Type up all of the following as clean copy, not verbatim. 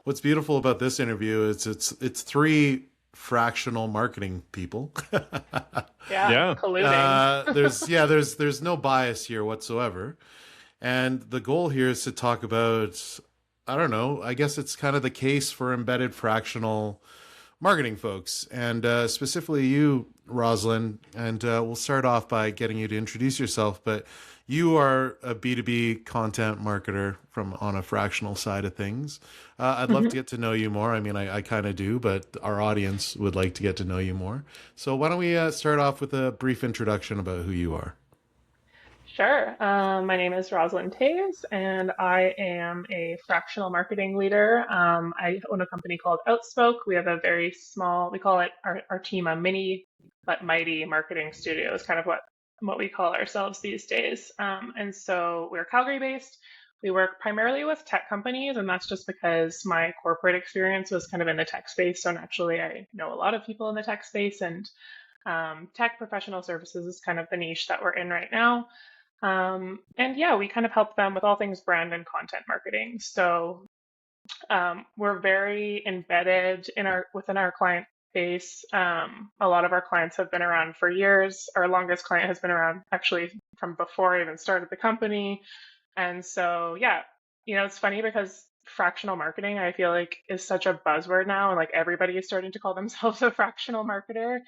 What's beautiful about this interview is it's three fractional marketing people. Yeah, Yeah. colluding. There's no bias here whatsoever. And the goal here is to talk about, I don't know, I guess it's kind of the case for embedded fractional marketing folks, and specifically you, Rosalind. And we'll start off by getting you to introduce yourself. But you are a B2B content marketer from on a fractional side of things. I'd love to Mhm. get to know you more. I mean, I kind of do, but our audience would like to get to know you more. So why don't we start off with a brief introduction about who you are? Sure. My name is Rosalind Toews, and I am a fractional marketing leader. I own a company called Outspoke. We have a very small, we call it our team a mini but mighty marketing studio is kind of what we call ourselves these days. And so we're Calgary based. We work primarily with tech companies, and that's just because my corporate experience was kind of in the tech space. So naturally, I know a lot of people in the tech space, and tech professional services is kind of the niche that we're in right now. And yeah, we kind of help them with all things brand and content marketing. So we're very embedded in our within our client base. A lot of our clients have been around for years. Our longest client has been around actually from before I even started the company. And so yeah, it's funny because fractional marketing I feel like is such a buzzword now, and like everybody is starting to call themselves a fractional marketer.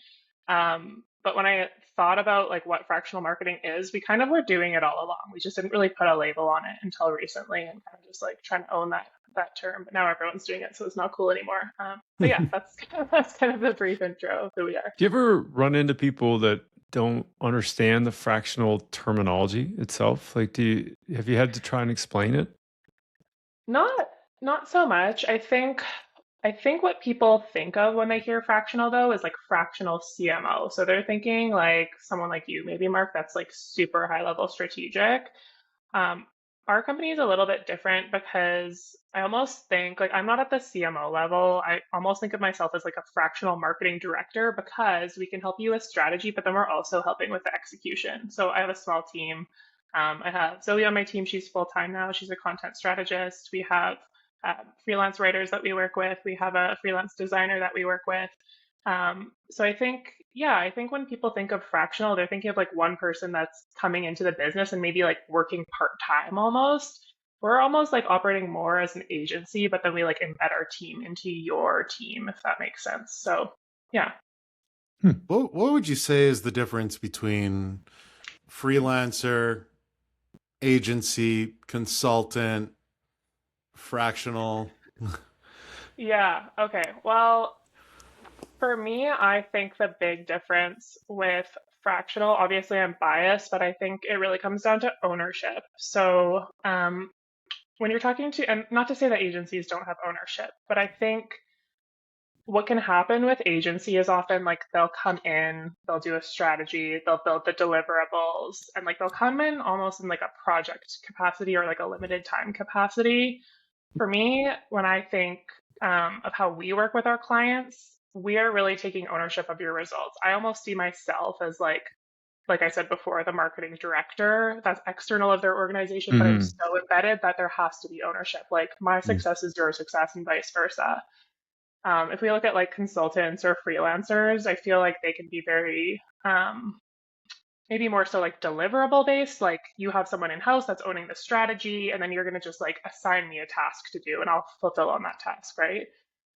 But when I thought about like what fractional marketing is, we kind of were doing it all along. We just didn't really put a label on it until recently, and kind of just like trying to own that term. But now everyone's doing it, so it's not cool anymore. But yeah, that's kind of the brief intro of who we are. Do you ever run into people that don't understand the fractional terminology itself? Like, have you had to try and explain it? Not not so much. I think what people think of when they hear fractional though is like fractional CMO. So they're thinking like someone like you, maybe Mark, that's like super high level strategic. Um, our company is a little bit different because I almost think like I'm not at the CMO level. I almost think of myself as like a fractional marketing director because we can help you with strategy, but then we're also helping with the execution. So I have a small team. I have Zoe on my team. She's full time now. She's a content strategist. We have freelance writers that we work with. We have a freelance designer that we work with. So I think, yeah, I think when people think of fractional, they're thinking of like one person that's coming into the business and maybe like working part time almost. We're almost like operating more as an agency, but then we like embed our team into your team, if that makes sense. So, yeah. Hmm. What would you say is the difference between freelancer, agency, consultant, fractional? Yeah. Okay. Well, for me, I think the big difference with fractional, obviously I'm biased, but I think it really comes down to ownership. So, when you're talking to, and not to say that agencies don't have ownership, but I think what can happen with agency is often like they'll come in, they'll do a strategy, they'll build the deliverables, and like they'll come in almost in like a project capacity or like a limited time capacity. For me, when I think of how we work with our clients, we are really taking ownership of your results. I almost see myself as like I said before, the marketing director that's external of their organization, but I'm Hmm. so embedded that there has to be ownership. Like my success is your success and vice versa. If we look at like consultants or freelancers, I feel like they can be very maybe more so like deliverable based. Like you have someone in house that's owning the strategy, and then you're going to just like assign me a task to do, and I'll fulfill on that task, right?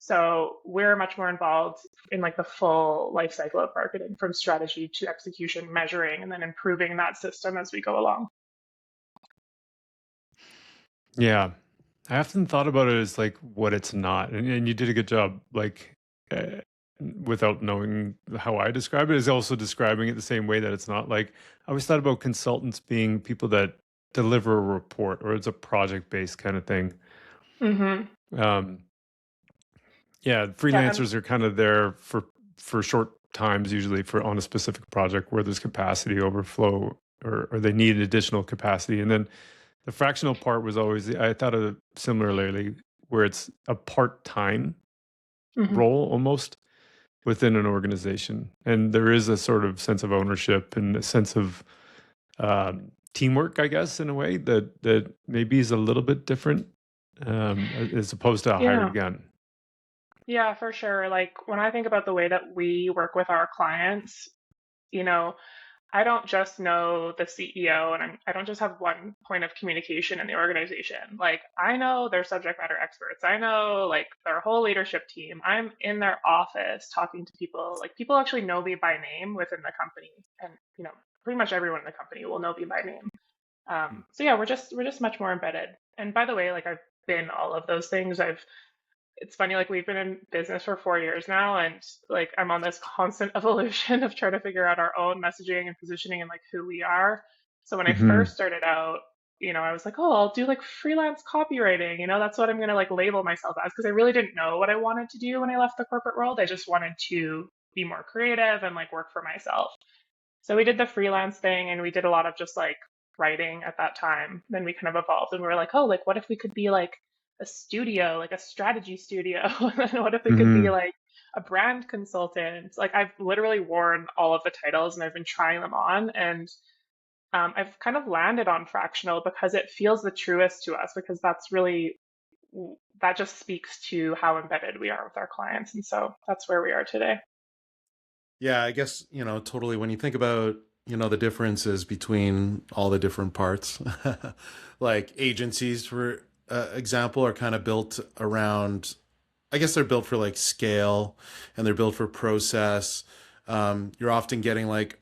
So we're much more involved in like the full life cycle of marketing from strategy to execution, measuring, and then improving that system as we go along. Yeah. I often thought about it as like what it's not. And you did a good job, like, without knowing how I describe it, is also describing it the same way that it's not. Like, I always thought about consultants being people that deliver a report or it's a project based kind of thing. Hmm. Um, Yeah, Yeah, and freelancers are kind of there for short times, usually for on a specific project where there's capacity overflow or they need additional capacity. And then the fractional part was always I thought of it similarly, where it's a part-time mhm. role almost within an organization, and there is a sort of sense of ownership and a sense of teamwork, I guess, in a way that maybe is a little bit different as opposed to a Yeah. hired gun. Yeah, for sure. Like when I think about the way that we work with our clients, you know, I don't just know the CEO and I don't just have one point of communication in the organization. Like I know their subject matter experts. I know like their whole leadership team. I'm in their office talking to people. Like people actually know me by name within the company. And, pretty much everyone in the company will know me by name. So yeah, we're just much more embedded. And by the way, like I've been all of those things. It's funny, like we've been in business for 4 years now, and like I'm on this constant evolution of trying to figure out our own messaging and positioning and like who we are. So when I Hmm. first started out, I was like, oh, I'll do like freelance copywriting. That's what I'm gonna like label myself as because I really didn't know what I wanted to do when I left the corporate world. I just wanted to be more creative and like work for myself. So we did the freelance thing and we did a lot of just like writing at that time. Then we kind of evolved and we were like, oh, like what if we could be like a studio, like a strategy studio? And what if we could be Hmm. like a brand consultant? Like I've literally worn all of the titles and I've been trying them on. And I've kind of landed on fractional because it feels the truest to us because that just speaks to how embedded we are with our clients. And so that's where we are today. Yeah, I guess, totally when you think about, the differences between all the different parts. Like agencies, for example, are kind of built around, I guess they're built for like scale and they're built for process. You're often getting like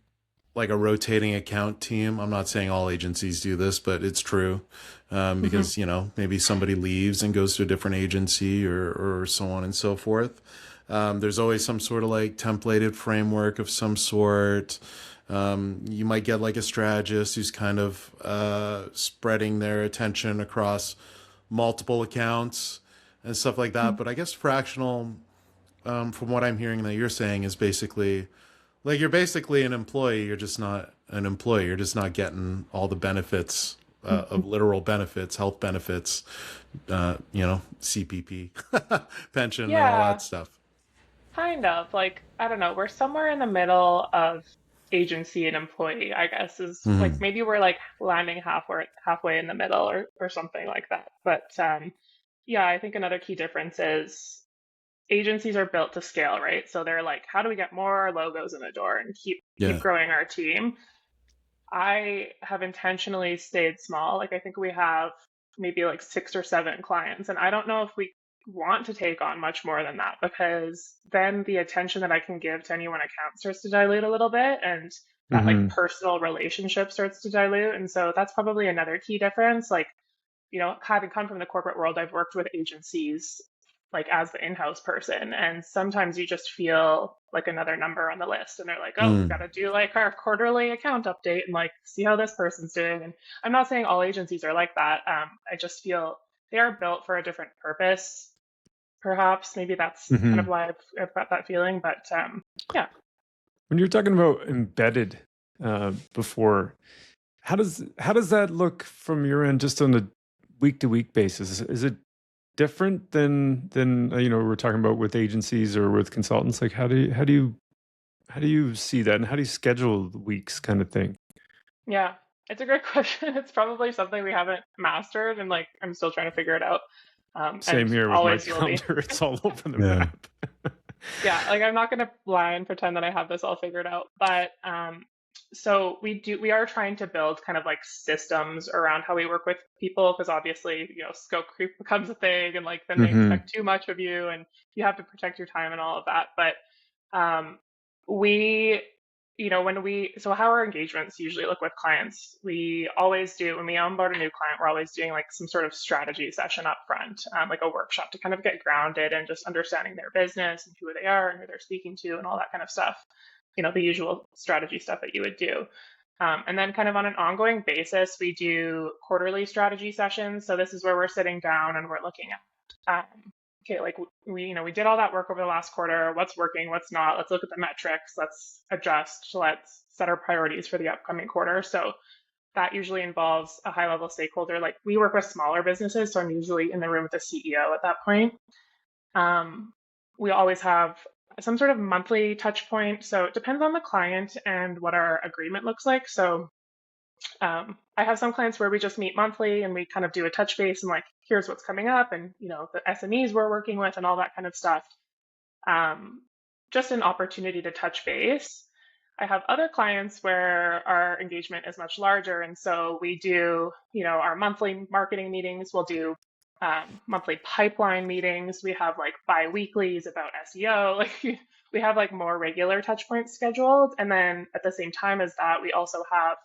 a rotating account team. I'm not saying all agencies do this, but it's true. Hmm. Because, maybe somebody leaves and goes to a different agency or so on and so forth. There's always some sort of like templated framework of some sort. You might get like a strategist who's kind of spreading their attention across multiple accounts and stuff like that. But I guess fractional, from what I'm hearing that you're saying, is basically like you're basically an employee. You're just not an employee. You're just not getting all the benefits of literal benefits, health benefits, CPP, pension, and all that Yeah. stuff. Kind of like, I don't know, we're somewhere in the middle of agency and employee, I guess, is like Hmm. maybe we're like landing halfway in the middle or something like that. But yeah, I think another key difference is agencies are built to scale, right? So they're like, how do we get more logos in the door and keep Yeah. growing our team? I have intentionally stayed small. Like I think we have maybe like 6 or 7 clients, and I don't know if we want to take on much more than that because then the attention that I can give to any one account starts to dilute a little bit, and that like Hmm. personal relationship starts to dilute. And so that's probably another key difference. Like having come from the corporate world, I've worked with agencies like as the in-house person, and sometimes you just feel like another number on the list, and they're like, "Oh, we got Mm. to do like our quarterly account update and like see how this person's doing." And I'm not saying all agencies are like that. I just feel they are built for a different purpose. Perhaps maybe that's kind of Hmm. why I've got that feeling. But yeah, When you're talking about embedded before, how does that look from your end, just on a week to week basis? Is it different than we're talking about with agencies or with consultants? Like how do you see that, and how do you schedule the weeks, kind of thing? yeah, it's a great question. It's probably something we haven't mastered, and like I'm still trying to figure it out. And Same here with my always will be. calendar; it's all over the Yeah. map. Yeah, like I'm not gonna lie and pretend that I have this all figured out, but so we are trying to build kind of like systems around how we work with people because obviously, scope creep becomes a thing and like then they Hmm. expect too much of you and you have to protect your time and all of that. But um we so how our engagements usually look with clients, we always do when we onboard a new client, we're always doing like some sort of strategy session up front, like a workshop to kind of get grounded and just understanding their business and who they are and who they're speaking to and all that kind of stuff. The usual strategy stuff that you would do. And then kind of on an ongoing basis, we do quarterly strategy sessions. So this is where we're sitting down and we're looking at, okay, like we did all that work over the last quarter. What's working? What's not? Let's look at the metrics. Let's adjust. Let's set our priorities for the upcoming quarter. So that usually involves a high level stakeholder. Like we work with smaller businesses, so I'm usually in the room with the CEO at that point. We always have some sort of monthly touch point. So it depends on the client and what our agreement looks like. So I have some clients where we just meet monthly and we kind of do a touch base and like, here's what's coming up and, the SMEs we're working with and all that kind of stuff. Just an opportunity to touch base. I have other clients where our engagement is much larger. And so we do, our monthly marketing meetings. We'll do monthly pipeline meetings. We have like bi-weeklies about SEO. Like we have like more regular touch points scheduled. And then at the same time as that, we also have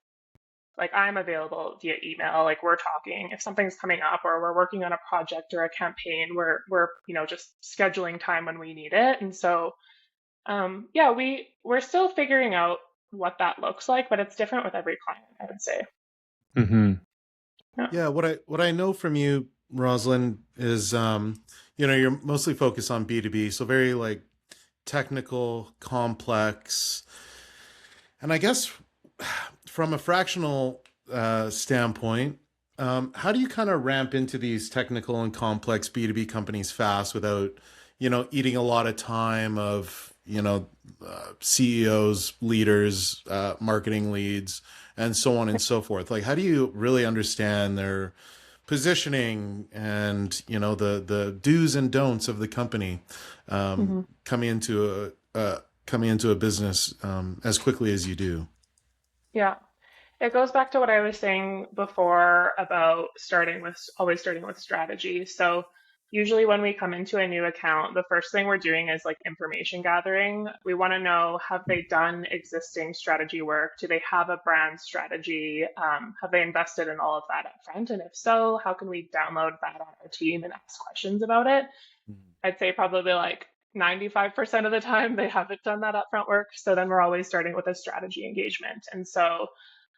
like I'm available via email, like we're talking if something's coming up or we're working on a project or a campaign, we're just scheduling time when we need it. And so yeah, we're still figuring out what that looks like, but it's different with every client, I would say. Mm-hmm. Yeah, what I know from you, Rosalind, is you're mostly focused on B2B, so very like technical, complex. And I guess from a fractional standpoint, how do you kind of ramp into these technical and complex B2B companies fast without, eating a lot of time of, CEOs, leaders, marketing leads, and so on and so forth? Like, how do you really understand their positioning and, the do's and don'ts of the company coming into a business as quickly as you do? Yeah. It goes back to what I was saying before about always starting with strategy. So usually when we come into a new account, the first thing we're doing is like information gathering. We want to know, have they done existing strategy work? Do they have a brand strategy? Have they invested in all of that up front? And if so, how can we download that on our team and ask questions about it? I'd say probably like 95% of the time they haven't done that upfront work. So then we're always starting with a strategy engagement. And so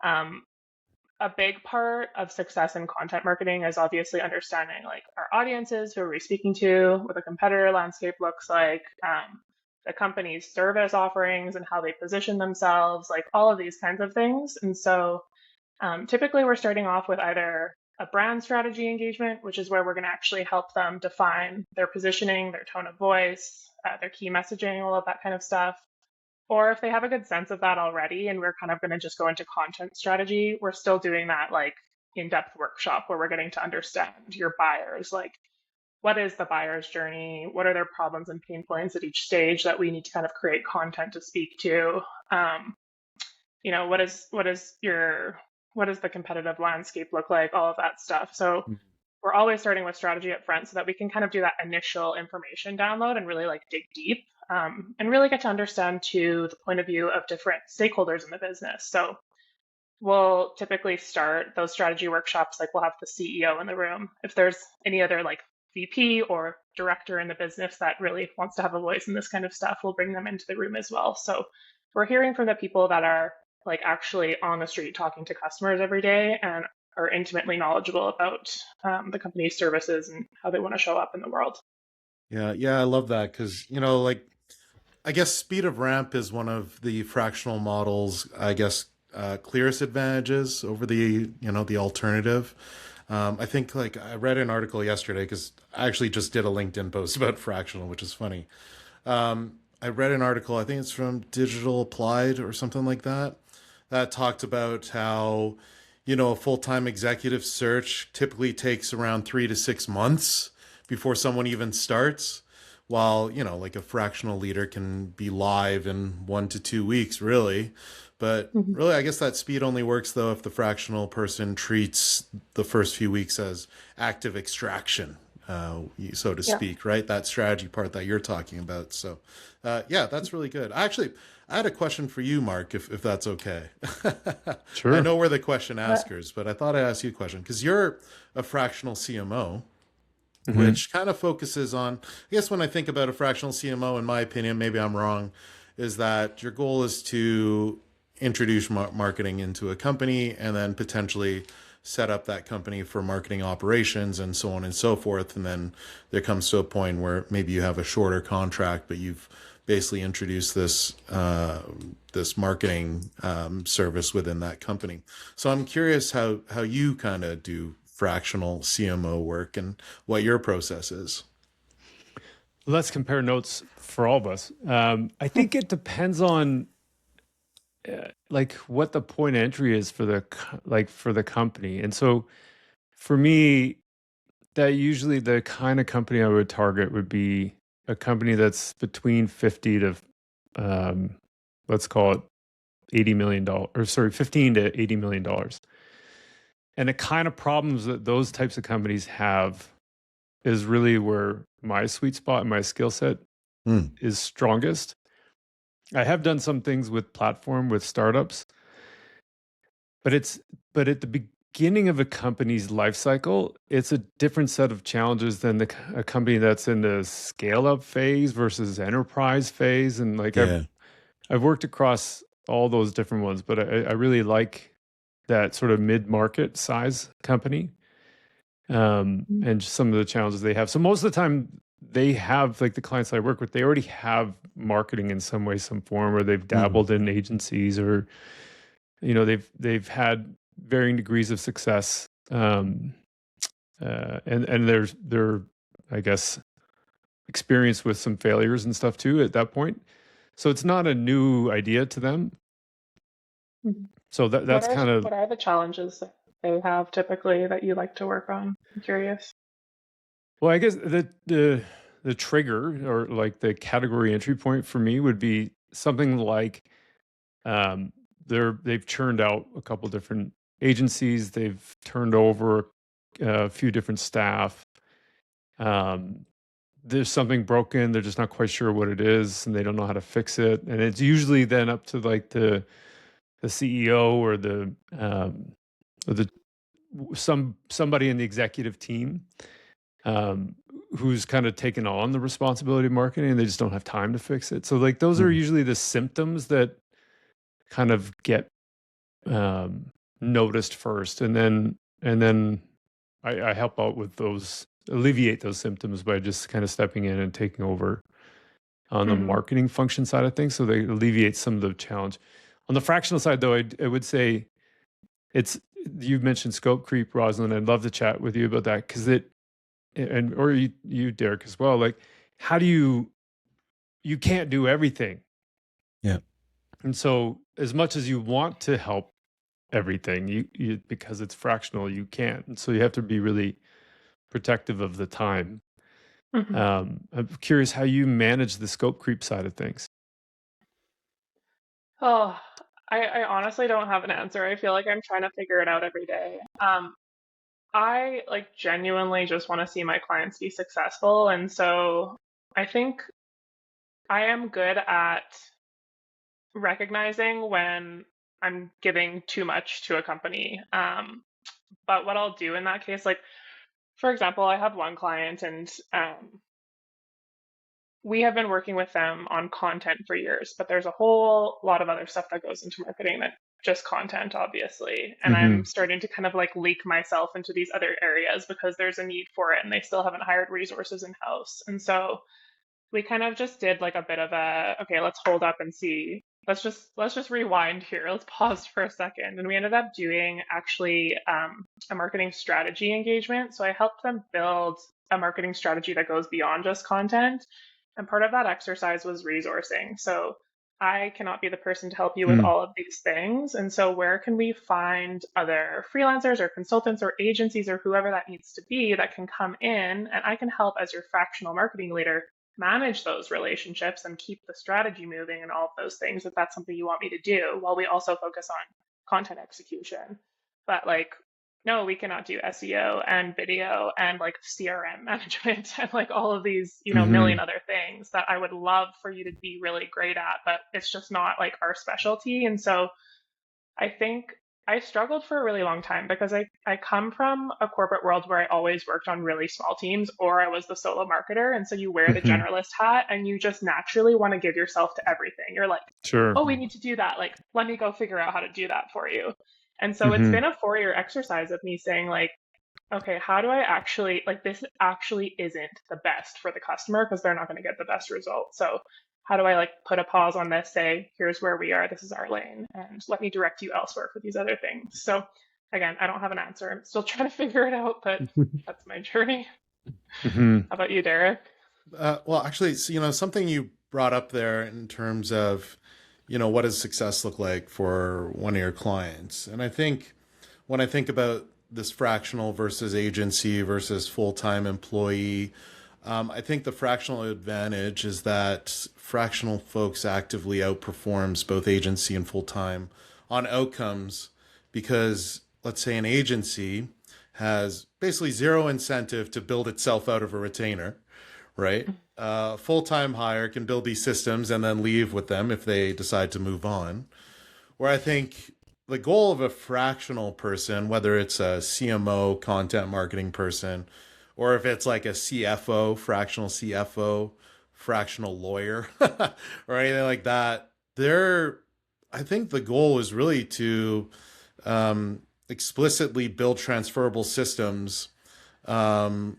um, a big part of success in content marketing is obviously understanding like our audiences, who are we speaking to, what the competitor landscape looks like, the company's service offerings and how they position themselves, like all of these kinds of things. And so typically we're starting off with either a brand strategy engagement, which is where we're going to actually help them define their positioning, their tone of voice, their key messaging, all of that kind of stuff. Or if they have a good sense of that already and we're kind of going to just go into content strategy, we're still doing that like in-depth workshop where we're getting to understand your buyers, like what is the buyer's journey? What are their problems and pain points at each stage that we need to kind of create content to speak to? What does the competitive landscape look like? All of that stuff. So we're always starting with strategy up front so that we can kind of do that initial information download and really like dig deep and really get to understand to the point of view of different stakeholders in the business. So we'll typically start those strategy workshops, like we'll have the CEO in the room. If there's any other like VP or director in the business that really wants to have a voice in this kind of stuff, we'll bring them into the room as well. So we're hearing from the people that are like actually on the street talking to customers every day and are intimately knowledgeable about the company's services and how they want to show up in the world. Yeah, I love that because, like, I guess speed of ramp is one of the fractional models, I guess, clearest advantages over the alternative. I think like I read an article yesterday because I actually just did a LinkedIn post about fractional, which is funny. I read an article, I think it's from Digital Applied or something like that, that talked about how, a full-time executive search typically takes around 3 to 6 months before someone even starts, while, like a fractional leader can be live in 1 to 2 weeks, really. But really, I guess that speed only works, though, if the fractional person treats the first few weeks as active extraction, so to speak, right? That strategy part that you're talking about. So, yeah, that's really good. Actually, I had a question for you, Mark, if that's okay. Sure. I know we're the question askers, but I thought I'd ask you a question because you're a fractional CMO, which kind of focuses on, I guess when I think about a fractional CMO, in my opinion, maybe I'm wrong, is that your goal is to introduce marketing into a company and then potentially set up that company for marketing operations and so on and so forth. And then there comes to a point where maybe you have a shorter contract, but you've basically introduced this marketing service within that company. So I'm curious how you kind of do fractional CMO work and what your process is. Let's compare notes for all of us. I think it depends on like what the point of entry is for the company. And so for me, that usually the kind of company I would target would be a company that's between 50 to let's call it $80 million, or sorry, 15 to $80 million. And the kind of problems that those types of companies have is really where my sweet spot and my skill set is strongest. I have done some things with platform with startups, but at the beginning of a company's life cycle, it's a different set of challenges than a company that's in the scale up phase versus enterprise phase. And like I've worked across all those different ones, but I really like that sort of mid-market size company, and just some of the challenges they have. So most of the time they have, like the clients I work with, they already have marketing in some way, some form, or they've dabbled in agencies, or, they've had varying degrees of success. And they're, I guess, experienced with some failures and stuff too at that point. So it's not a new idea to them. So that's kind of, what are the challenges that they have typically that you like to work on? I'm curious. well, I guess the trigger, or like the category entry point for me, would be something like they've churned out a couple different agencies, they've turned over a few different staff. There's something broken, they're just not quite sure what it is, and they don't know how to fix it. And it's usually then up to like the CEO or somebody in the executive team, who's kind of taken on the responsibility of marketing, and they just don't have time to fix it. So like those are usually the symptoms that kind of get noticed first, and then I help out with those, alleviate those symptoms by just kind of stepping in and taking over on the marketing function side of things, so they alleviate some of the challenge. On the fractional side, though, I would say you've mentioned scope creep, Rosalind. I'd love to chat with you about that, because or you, Derek, as well. Like, how do you can't do everything. Yeah. And so as much as you want to help everything, you because it's fractional, you can't. And so you have to be really protective of the time. I'm curious how you manage the scope creep side of things. Oh, I honestly don't have an answer. I feel like I'm trying to figure it out every day. I like genuinely just want to see my clients be successful. And so I think I am good at recognizing when I'm giving too much to a company. But what I'll do in that case, like, for example, I have one client, and we have been working with them on content for years, but there's a whole lot of other stuff that goes into marketing that just content, obviously. And I'm starting to kind of like leak myself into these other areas because there's a need for it, and they still haven't hired resources in-house. And so we kind of just did like a bit of a, okay, let's hold up and see. Let's just rewind here. Let's pause for a second. And we ended up doing actually a marketing strategy engagement. So I helped them build a marketing strategy that goes beyond just content. And part of that exercise was resourcing. So I cannot be the person to help you with all of these things. And so where can we find other freelancers or consultants or agencies or whoever that needs to be that can come in, and I can help as your fractional marketing leader manage those relationships and keep the strategy moving and all of those things, if that's something you want me to do, while we also focus on content execution. But like, no, we cannot do SEO and video and like CRM management and like all of these, million other things that I would love for you to be really great at, but it's just not like our specialty. And so I think I struggled for a really long time because I come from a corporate world where I always worked on really small teams, or I was the solo marketer. And so you wear the generalist hat and you just naturally want to give yourself to everything. You're like, Sure. Oh, we need to do that. Like, let me go figure out how to do that for you. And so it's been a 4-year exercise of me saying like, okay, how do I actually, like, this actually isn't the best for the customer because they're not going to get the best result. So how do I like put a pause on this, say, here's where we are, this is our lane, and let me direct you elsewhere for these other things. So again, I don't have an answer. I'm still trying to figure it out, but that's my journey. How about you, Derek? Well, actually, so, something you brought up there in terms of, what does success look like for one of your clients? And I think when I think about this fractional versus agency versus full-time employee, I think the fractional advantage is that fractional folks actively outperforms both agency and full-time on outcomes because let's say an agency has basically zero incentive to build itself out of a retainer, right? Full-time hire can build these systems and then leave with them if they decide to move on. Where I think the goal of a fractional person, whether it's a CMO, content marketing person, or if it's like a CFO, fractional CFO, fractional lawyer, or anything like that, I think the goal is really to explicitly build transferable systems um,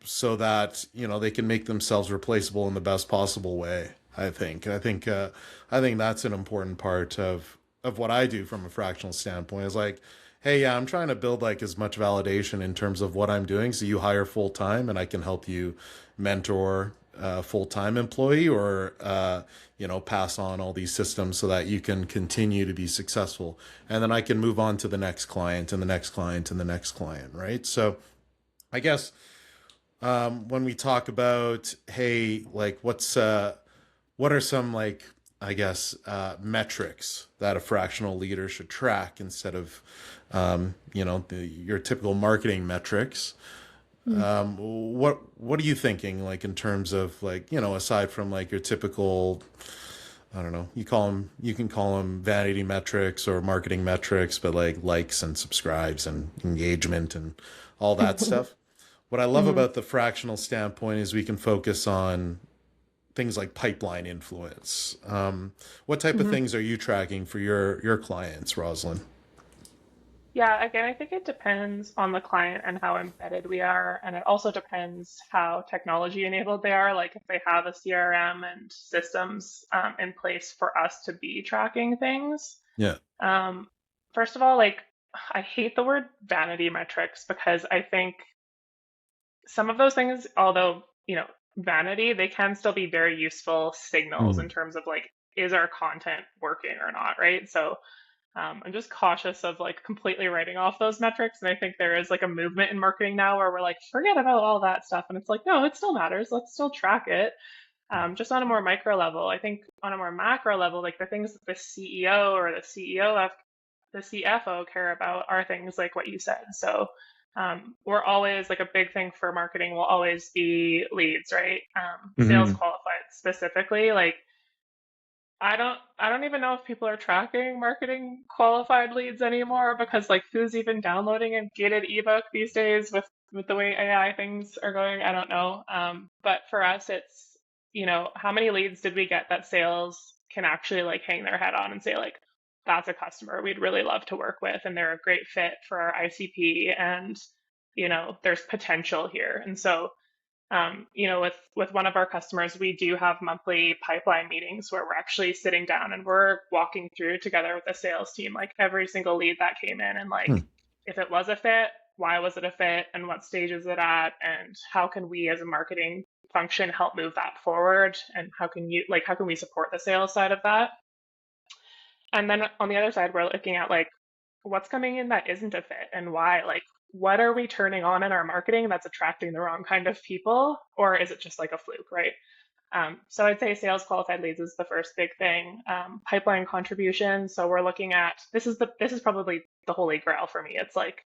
so that they can make themselves replaceable in the best possible way. I think that's an important part of what I do from a fractional standpoint. Is like, hey, yeah, I'm trying to build like as much validation in terms of what I'm doing, so you hire full time, and I can help you mentor a full time employee, or pass on all these systems so that you can continue to be successful, and then I can move on to the next client and the next client and the next client, right? So I guess when we talk about, hey, like what are some, like, I guess metrics that a fractional leader should track instead of your typical marketing metrics. What are you thinking, like, in terms of, like, aside from like your typical, I don't know, you can call them vanity metrics or marketing metrics, but like likes and subscribes and engagement and all that stuff. What I love Mhm. about the fractional standpoint is we can focus on things like pipeline influence. What type of Mhm. things are you tracking for your clients, Rosalind? Yeah, again, I think it depends on the client and how embedded we are. And it also depends how technology enabled they are. Like if they have a CRM and systems in place for us to be tracking things. Yeah. Um, First of all, like I hate the word vanity metrics because I think some of those things, although, vanity, they can still be very useful signals in Mm. terms of like, is our content working or not, right? So I'm just cautious of like completely writing off those metrics. And I think there is like a movement in marketing now where we're like, forget about all that stuff. And it's like, no, it still matters. Let's still track it. Just on a more micro level. I think on a more macro level, like the things that the CEO or the CFO care about are things like what you said. So we're always like a big thing for marketing will always be leads, right? Sales Hmm. qualified specifically. Like I don't even know if people are tracking marketing qualified leads anymore because like who's even downloading a gated ebook these days with the way AI things are going? I don't know. But for us, it's how many leads did we get that sales can actually like hang their head on and say like that's a customer we'd really love to work with and they're a great fit for our ICP and there's potential here. And so with one of our customers, we do have monthly pipeline meetings where we're actually sitting down and we're walking through together with the sales team, like every single lead that came in and like Hmm. if it was a fit, why was it a fit and what stage is it at and how can we as a marketing function help move that forward and how can we support the sales side of that? And then on the other side, we're looking at like what's coming in that isn't a fit and why. Like, what are we turning on in our marketing that's attracting the wrong kind of people, or is it just like a fluke, right? So I'd say sales qualified leads is the first big thing. Pipeline contribution. So we're looking at this is probably the holy grail for me. It's like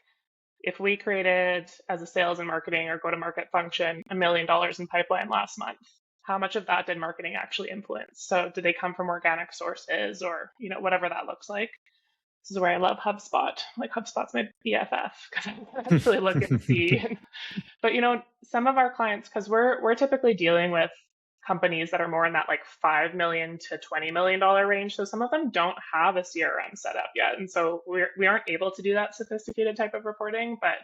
if we created as a sales and marketing or go to market function $1 million in pipeline last month, how much of that did marketing actually influence? So did they come from organic sources or whatever that looks like? This is where I love HubSpot. Like HubSpot's my BFF because I actually look and see. But some of our clients, because we're typically dealing with companies that are more in that like $5 million to $20 million range. So some of them don't have a CRM set up yet, and so we aren't able to do that sophisticated type of reporting. But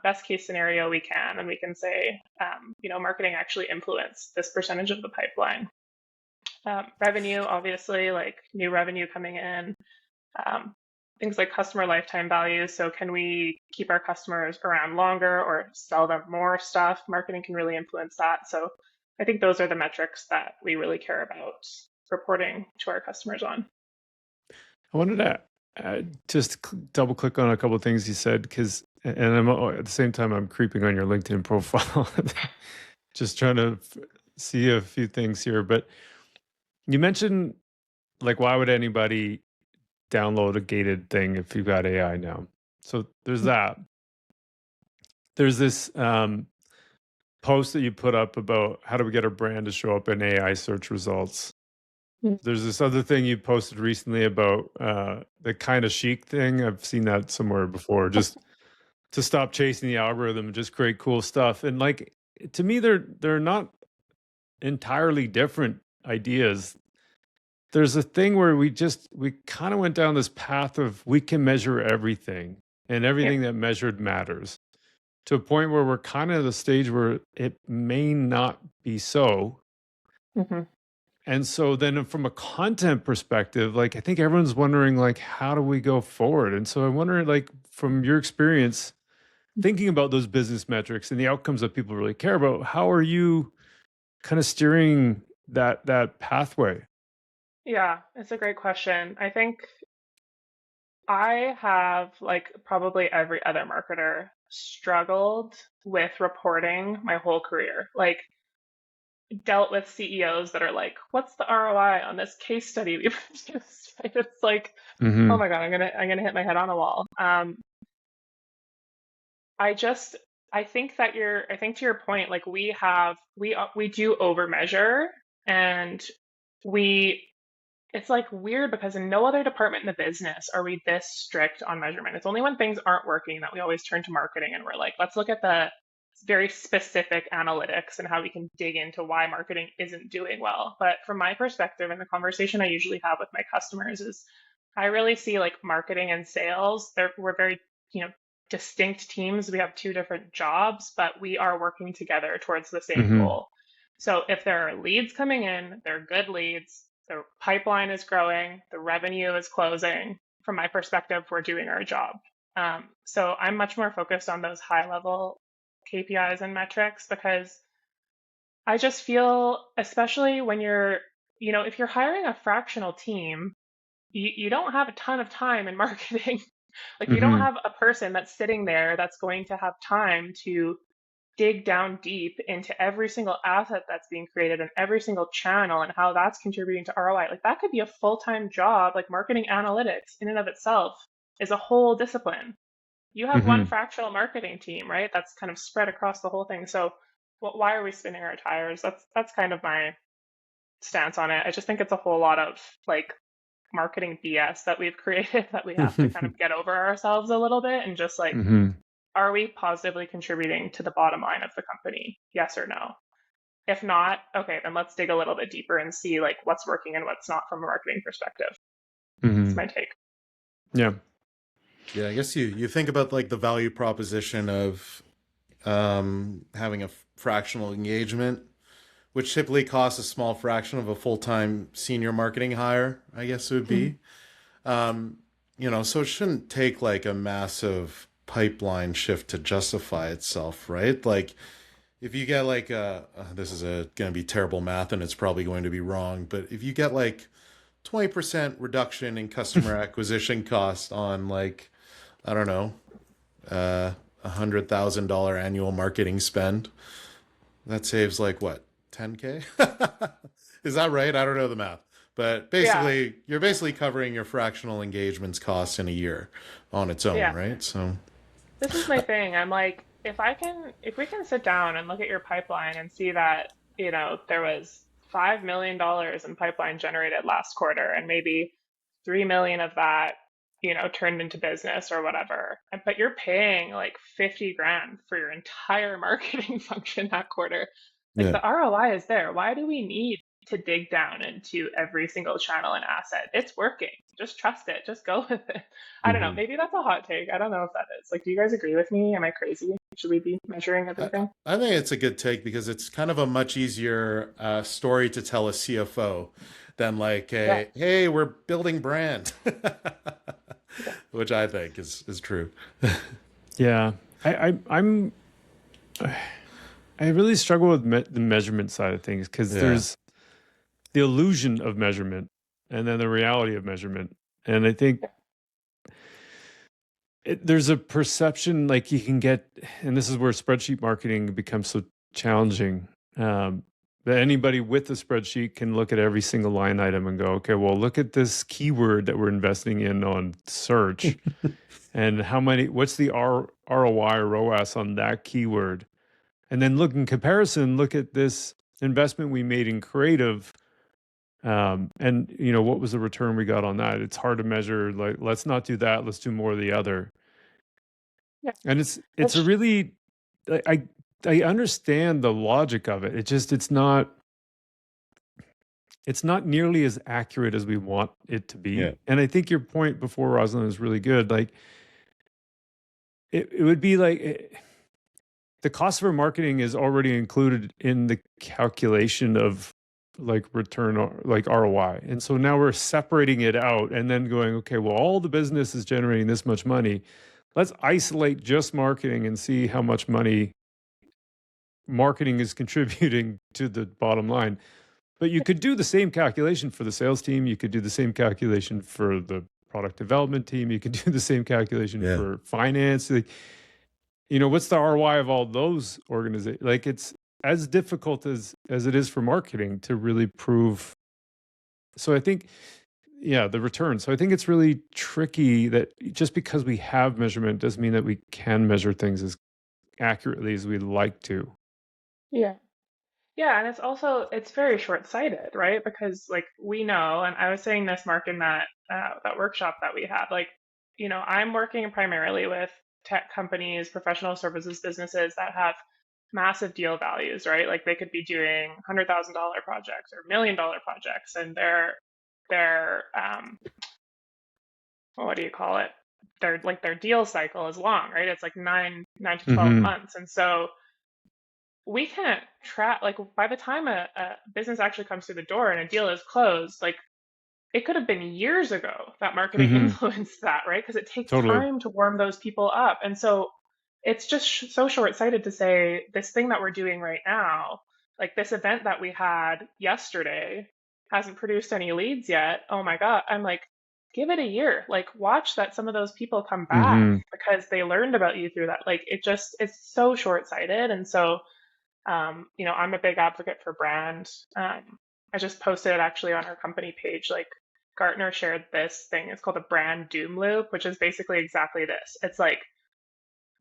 best case scenario, we can, and we can say, marketing actually influenced this percentage of the pipeline. Revenue, obviously, like new revenue coming in, um, things like customer lifetime value. So can we keep our customers around longer or sell them more stuff? Marketing can really influence that. So I think those are the metrics that we really care about reporting to our customers on. I wanted to just double click on a couple of things you said, because, and I'm at the same time, I'm creeping on your LinkedIn profile, just trying to see a few things here. But you mentioned, like, why would anybody download a gated thing if you've got AI now? So there's that. There's this post that you put up about how do we get our brand to show up in AI search results. There's this other thing you posted recently about the kind of chic thing. I've seen that somewhere before, just to stop chasing the algorithm and just create cool stuff. And like, to me, they're not entirely different ideas. There's a thing where we kind of went down this path of we can measure everything, and everything that measured matters, to a point where we're kind of at a stage where it may not be so. And so then from a content perspective, like, I think everyone's wondering, like, how do we go forward? And so I wonder, like, from your experience thinking about those business metrics and the outcomes that people really care about, how are you kind of steering that pathway? Yeah, it's a great question. I think I have, like probably every other marketer, struggled with reporting my whole career. Like, dealt with CEOs that are like, "What's the ROI on this case study we produced?" Right? It's like, oh my God, I'm gonna hit my head on a wall. I think to your point, like, we do over measure, and it's like weird because in no other department in the business are we this strict on measurement. It's only when things aren't working that we always turn to marketing and we're like, let's look at the very specific analytics and how we can dig into why marketing isn't doing well. But from my perspective, and the conversation I usually have with my customers is, I really see like marketing and sales, we're very, distinct teams. We have two different jobs, but we are working together towards the same goal. So if there are leads coming in, they're good leads, the pipeline is growing, the revenue is closing. From my perspective, we're doing our job. So I'm much more focused on those high level KPIs and metrics, because I just feel, especially when if you're hiring a fractional team, you don't have a ton of time in marketing. Like, you don't have a person that's sitting there that's going to have time to dig down deep into every single asset that's being created and every single channel and how that's contributing to ROI. Like, that could be a full-time job. Like, marketing analytics in and of itself is a whole discipline. You have one fractional marketing team, right? That's kind of spread across the whole thing. So why are we spinning our tires? That's kind of my stance on it. I just think it's a whole lot of like marketing BS that we've created that we have to kind of get over ourselves a little bit and just like, are we positively contributing to the bottom line of the company? Yes or no? If not, okay, then let's dig a little bit deeper and see like what's working and what's not from a marketing perspective. That's my take. Yeah. Yeah, I guess you think about like the value proposition of having a fractional engagement, which typically costs a small fraction of a full-time senior marketing hire, I guess it would be. So it shouldn't take like a massive pipeline shift to justify itself, right? Like, if you get like this is going to be terrible math and it's probably going to be wrong, but if you get like 20% reduction in customer acquisition cost on like, I don't know, $100,000 annual marketing spend, that saves like what, 10K? Is that right? I don't know the math, but basically, you're basically covering your fractional engagements costs in a year on its own, right? So this is my thing. I'm like, if we can sit down and look at your pipeline and see that, there was $5 million in pipeline generated last quarter, and maybe 3 million of that, turned into business or whatever. But you're paying like 50 grand for your entire marketing function that quarter. Like, the ROI is there. Why do we need to dig down into every single channel and asset? It's working. Just trust it. Just go with it. I don't know. Maybe that's a hot take. I don't know if that is. Like, do you guys agree with me? Am I crazy? Should we be measuring everything? I think it's a good take because it's kind of a much easier story to tell a CFO than like, hey, we're building brand, which I think is true. Yeah, I really struggle with the measurement side of things, because the illusion of measurement and then the reality of measurement. And I think there's a perception like you can get, and this is where spreadsheet marketing becomes so challenging, that anybody with a spreadsheet can look at every single line item and go, okay, well, look at this keyword that we're investing in on search and what's the ROI or ROAS on that keyword? And then look in comparison, look at this investment we made in creative. And what was the return we got on that? It's hard to measure. Like, let's not do that. Let's do more of the other. Yeah. And it's a really, I understand the logic of it. It's not nearly as accurate as we want it to be. Yeah. And I think your point before, Rosalind, is really good. Like, it would be like the cost for marketing is already included in the calculation of like return or like ROI. And so now we're separating it out and then going, okay, well, all the business is generating this much money. Let's isolate just marketing and see how much money marketing is contributing to the bottom line. But you could do the same calculation for the sales team. You could do the same calculation for the product development team. You could do the same calculation for finance. Like, what's the ROI of all those organizations? Like, it's as difficult as it is for marketing to really prove. So I think, the return. So I think it's really tricky that just because we have measurement doesn't mean that we can measure things as accurately as we'd like to. Yeah. Yeah, and it's very short-sighted, right? Because like we know, and I was saying this, Mark, in that workshop that we had, like, I'm working primarily with tech companies, professional services businesses that have massive deal values, right? Like they could be doing $100,000 projects or $1 million projects, and their what do you call it? Their deal cycle is long, right? It's like 9 to 12 months, and so we can't track, like by the time a business actually comes through the door and a deal is closed, like it could have been years ago that marketing influenced that, right? Because it takes time to warm those people up. And so it's just so short-sighted to say this thing that we're doing right now, like this event that we had yesterday hasn't produced any leads yet. Oh my God. I'm like, give it a year. Like watch that some of those people come back because they learned about you through that. Like it's so short-sighted. And so I'm a big advocate for brand. I just posted it actually on our company page. Like Gartner shared this thing. It's called the brand doom loop, which is basically exactly this. It's like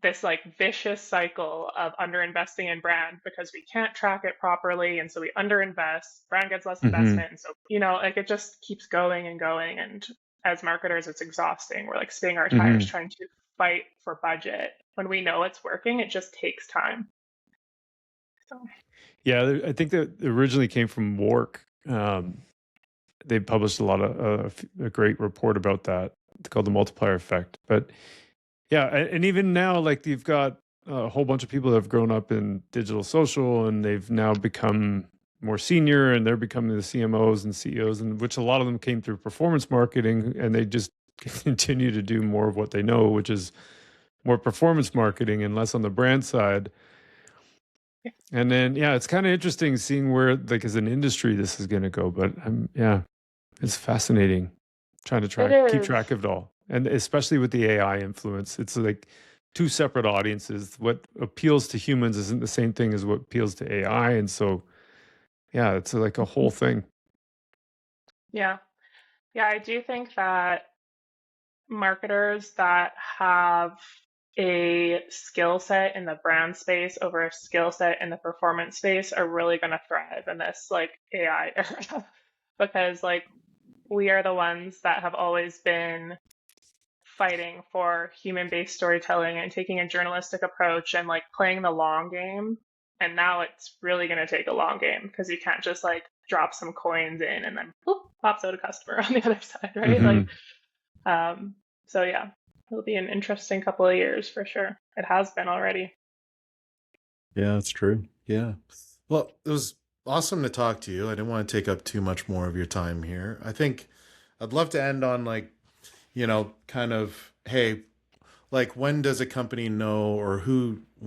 this like vicious cycle of underinvesting in brand because we can't track it properly, and so we underinvest. Brand gets less investment, and so like it just keeps going and going. And as marketers, it's exhausting. We're like spinning our tires trying to fight for budget when we know it's working. It just takes time. So. Yeah, I think that originally came from Work. They published a great report about that. It's called the multiplier effect. But yeah, and even now, like you've got a whole bunch of people that have grown up in digital social, and they've now become more senior, and they're becoming the CMOs and CEOs, and which a lot of them came through performance marketing, and they just continue to do more of what they know, which is more performance marketing and less on the brand side. And then, it's kind of interesting seeing where, like, as an industry, this is going to go. But it's fascinating trying to keep track of it all, and especially with the AI influence. It's like two separate audiences. What appeals to humans isn't the same thing as what appeals to AI, and so, it's like a whole thing. Yeah, I do think that marketers that have a skill set in the brand space over a skill set in the performance space are really going to thrive in this like AI era because like we are the ones that have always been fighting for human-based storytelling and taking a journalistic approach and like playing the long game. And now it's really going to take a long game because you can't just like drop some coins in and then whoop, pops out a customer on the other side, right? Like, so yeah. It'll be an interesting couple of years for sure. It has been already. Yeah, that's true. Yeah. Well, it was awesome to talk to you. I didn't want to take up too much more of your time here. I think I'd love to end on like, kind of, hey, like when does a company know or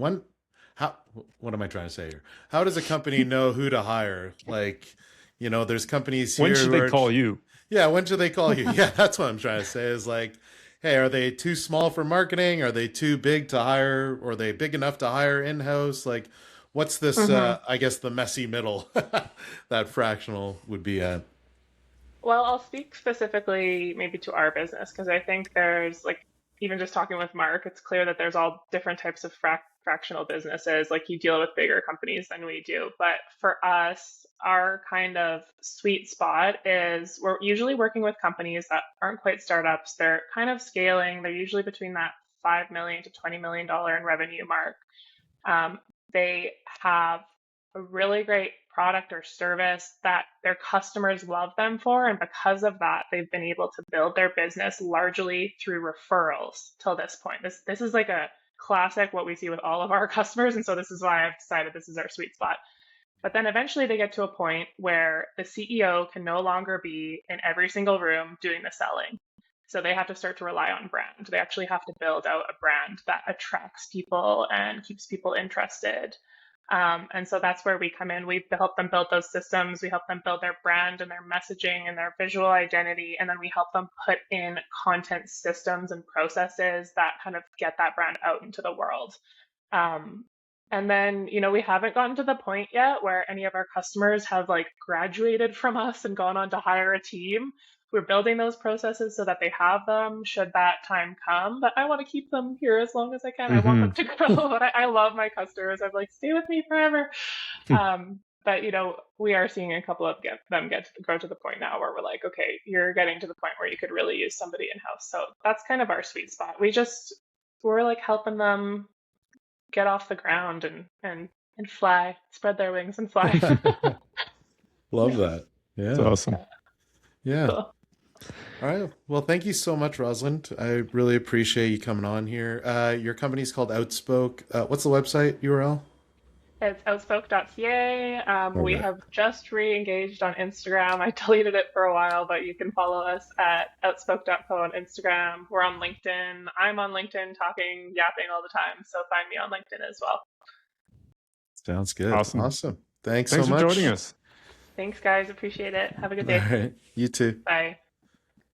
what am I trying to say here? How does a company know who to hire? Like, You know, there's companies When here should who they are, call you? yeah, when should they call you? Yeah, that's what I'm trying to say is like, hey, are they too small for marketing? Are they too big to hire? Or are they big enough to hire in-house? Like, what's this, Hmm. I guess, the messy middle that Fractional would be at? Well, I'll speak specifically maybe to our business because I think there's like, even just talking with Mark, it's clear that there's all different types of fractional businesses. Like you deal with bigger companies than we do. But for us, our kind of sweet spot is we're usually working with companies that aren't quite startups. They're kind of scaling. They're usually between that $5 million to $20 million in revenue mark. Um, they have a really great product or service that their customers love them for. And because of that, they've been able to build their business largely through referrals till this point. This is like a classic what we see with all of our customers. And so this is why I've decided this is our sweet spot. But then eventually they get to a point where the CEO can no longer be in every single room doing the selling. So they have to start to rely on brand. They actually have to build out a brand that attracts people and keeps people interested. And so that's where we come in. We help them build those systems. We help them build their brand and their messaging and their visual identity. And then we help them put in content systems and processes that kind of get that brand out into the world. Um, and then, we haven't gotten to the point yet where any of our customers have like graduated from us and gone on to hire a team. We're building those processes so that they have them should that time come. But I want to keep them here as long as I can. I want them Hmm. to grow. But I love my customers. I'm like, stay with me forever. But we are seeing a couple of them get to grow to the point now where we're like, okay, you're getting to the point where you could really use somebody in house. So that's kind of our sweet spot. We're like helping them get off the ground and fly, spread their wings and fly. Love that. It's Yeah. awesome. Yeah. Cool. All right. Well, thank you so much, Rosalind. I really appreciate you coming on here. Your company's called Outspoke. What's the website URL? It's outspoke.ca. We Okay. have just re-engaged on Instagram. I deleted it for a while, but you can follow us at outspoke.co on Instagram. We're on LinkedIn. I'm on LinkedIn talking, yapping all the time. So find me on LinkedIn as well. Sounds good. Awesome. Awesome. Thanks so Thanks for joining much. us. Thanks, guys. Appreciate it. Have a good All day. right. You too. Bye.